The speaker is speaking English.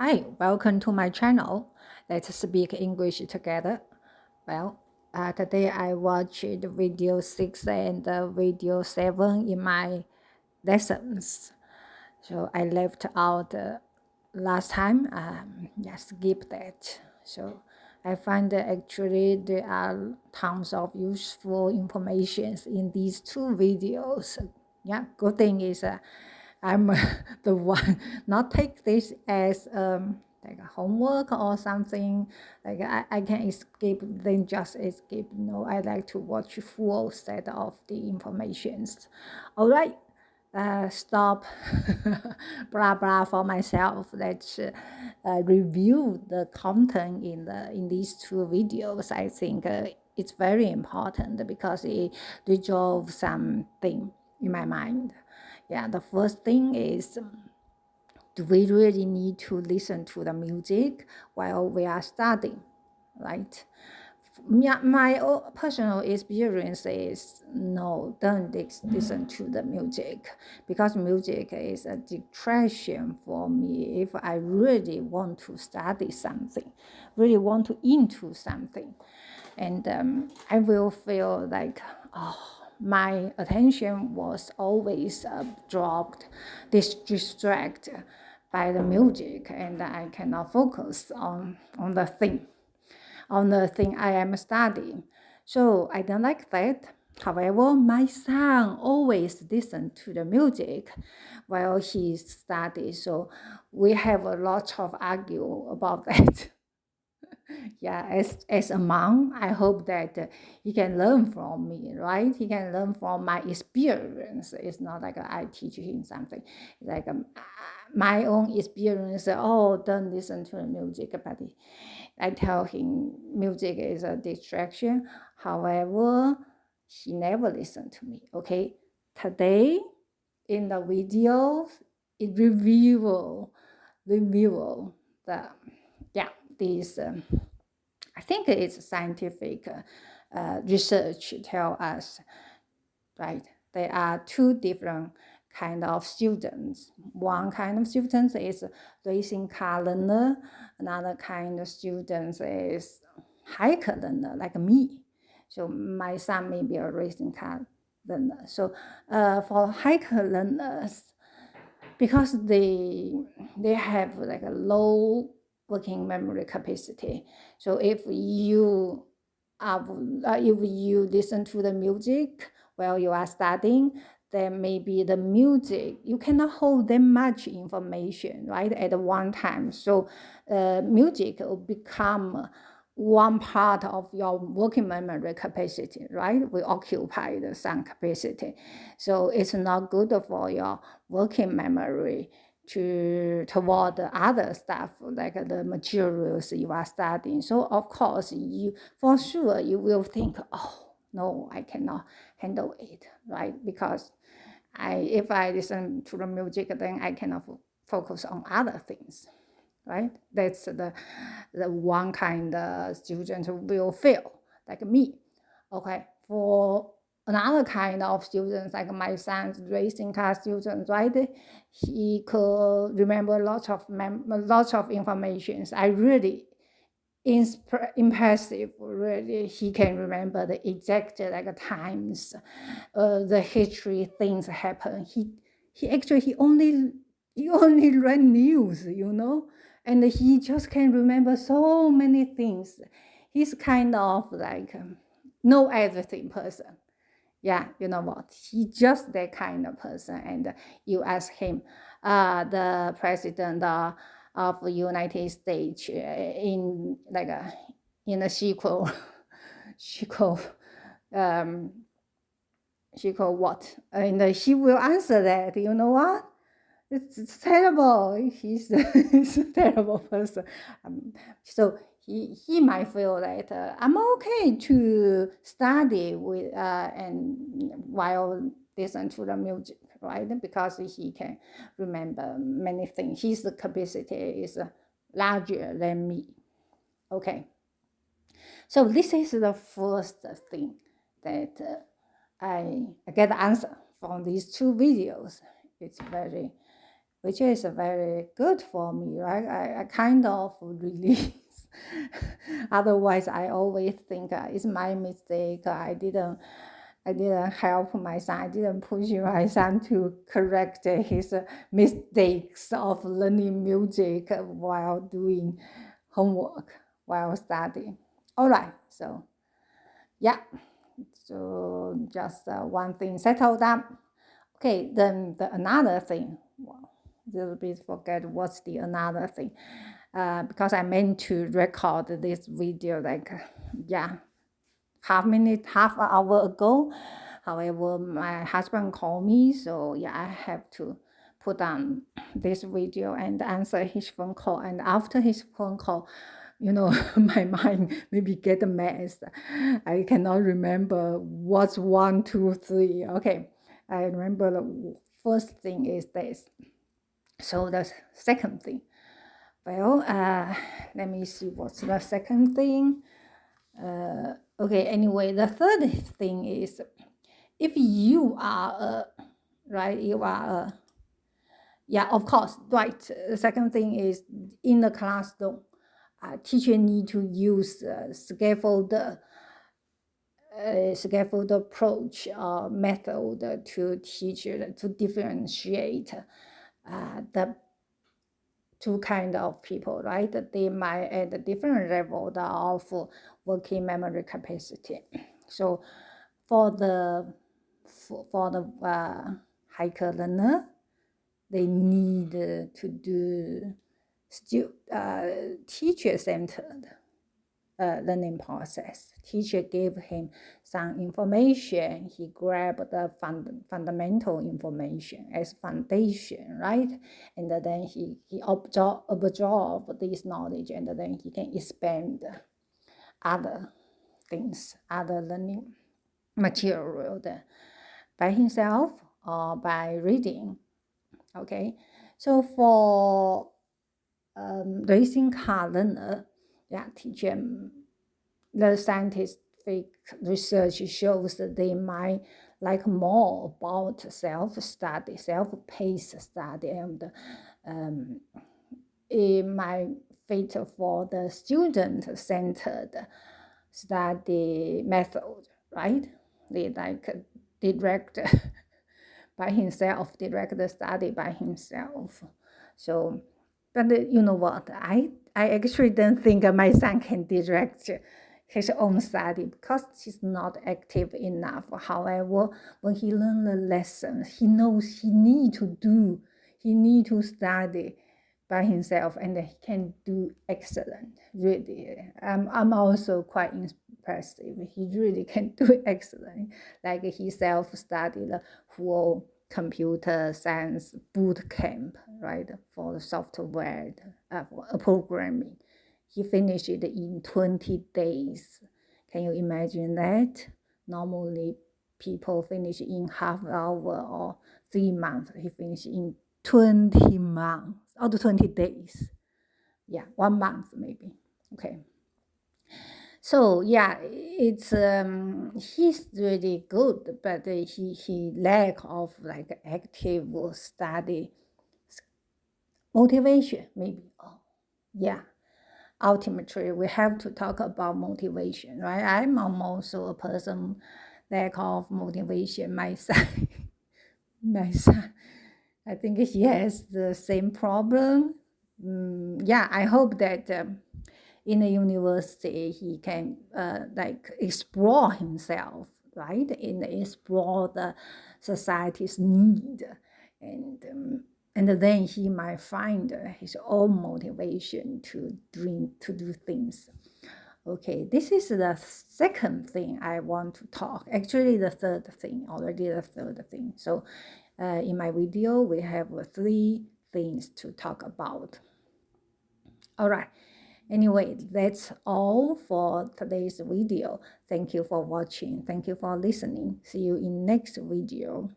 Hi, welcome to my channel. Let's speak English together. Well, today I watched the video 6 and video 7 in my lessons. So I left out last time, skip that. So I find that actually there are tons of useful informations in these two videos. Yeah, good thing is I'm the one not take this as like a homework or something like I can escape then just escape. No, I like to watch full set of the informations. All right, stop blah blah for myself. Let's review the content in these two videos. I think it's very important because it resolves something in my mind. Yeah, the first thing is, do we really need to listen to the music while we are studying, right? My personal experience is no, don't listen to the music because music is a distraction for me if I really want to study something, really want to into something. And I will feel like, my attention was always dropped, distracted by the music, and I cannot focus on the thing I am studying. So I don't like that. However, my son always listen to the music while he studies, so we have a lot of argue about that. Yeah, as a mom, I hope that he can learn from me, right? He can learn from my experience. It's not like I teach him something. Like my own experience. Oh, don't listen to the music, but I tell him music is a distraction. However, he never listened to me. Okay, today in the video, it review the these. I think it's scientific research tell us, right? There are two different kind of students. One kind of students is racing car learner. Another kind of students is hiker learner, like me. So my son may be a racing car learner. So for hiker learners, because they have like a low working memory capacity. So if you listen to the music while you are studying, then maybe the music you cannot hold that much information right at one time. So music will become one part of your working memory capacity, right? We occupy the some capacity. So it's not good for your working memory toward the other stuff like the materials you are studying. So of course you for sure you will think, oh no, I cannot handle it, right? Because if I listen to the music, then I cannot focus on other things, right? That's the one kind of student will feel like me. Okay, for another kind of students, like my son's racing car student, right? He could remember lots of information. I really impressive. Really, he can remember the exact like times, the history things happen. He only read news, and he just can remember so many things. He's kind of like know everything person. Yeah, you know what? He just that kind of person. And you ask him, the president of the United States in a sequel, sequel, um, sequel what? And he will answer that. You know what? It's terrible. He's a terrible person. So he might feel that I'm okay to study with and while listen to the music, right? Because he can remember many things. His capacity is larger than me. Okay. So this is the first thing that I get the answer from these two videos. It's very which is very good for me, right? I kind of release. Otherwise, I always think it's my mistake. I didn't help my son. I didn't push my son to correct his mistakes of learning music while doing homework, while studying. All right, so yeah, so just one thing settled up. Okay, then another thing, well, little bit forget what's the another thing, because I meant to record this video like, yeah, half an hour ago. However, my husband called me, so yeah, I have to put on this video and answer his phone call. And after his phone call, my mind maybe get a mess. I cannot remember what's 1, 2, 3. Okay, I remember the first thing is this. So the second thing, well, let me see what's the second thing. Okay, anyway, the third thing is, if you are yeah, of course, right. The second thing is, in the classroom, teacher need to use scaffold approach or method to teach, to differentiate the two kind of people, right? They might at a different level of working memory capacity. So for the hiker learner, they need to do teacher-centered learning process. Teacher gave him some information. He grabbed the fundamental information as foundation, right? And then he absorb this knowledge, and then he can expand other things, other learning material by himself or by reading. Okay, so for racing car learner, yeah, teacher, the scientific research shows that they might like more about self-study, self-paced study, and it might fit for the student-centered study method, right? They like direct by himself, direct the study by himself. So, but you know what? I actually don't think my son can direct his own study because he's not active enough. However, when he learns the lesson, he knows he need to study by himself, and he can do excellent. Really, I'm also quite impressive. He really can do excellent. Like he self-studied the whole computer science boot camp, right, for the software for programming. He finished it in 20 days. Can you imagine that? Normally, people finish in half hour or 3 months. He finished in 20 months or 20 days. Yeah, 1 month maybe. Okay. So yeah, it's he's really good, but he lack of like active study motivation maybe. Oh, yeah. Ultimately, we have to talk about motivation, right? I'm also a person lack of motivation. My son, I think he has the same problem. Yeah, I hope that in the university he can like explore himself, right, and explore the society's need, and then he might find his own motivation to do things. Okay, this is the second thing I want to talk. Actually, the third thing, already the third thing. So in my video, we have 3 things to talk about. All right. Anyway, that's all for today's video. Thank you for watching. Thank you for listening. See you in next video.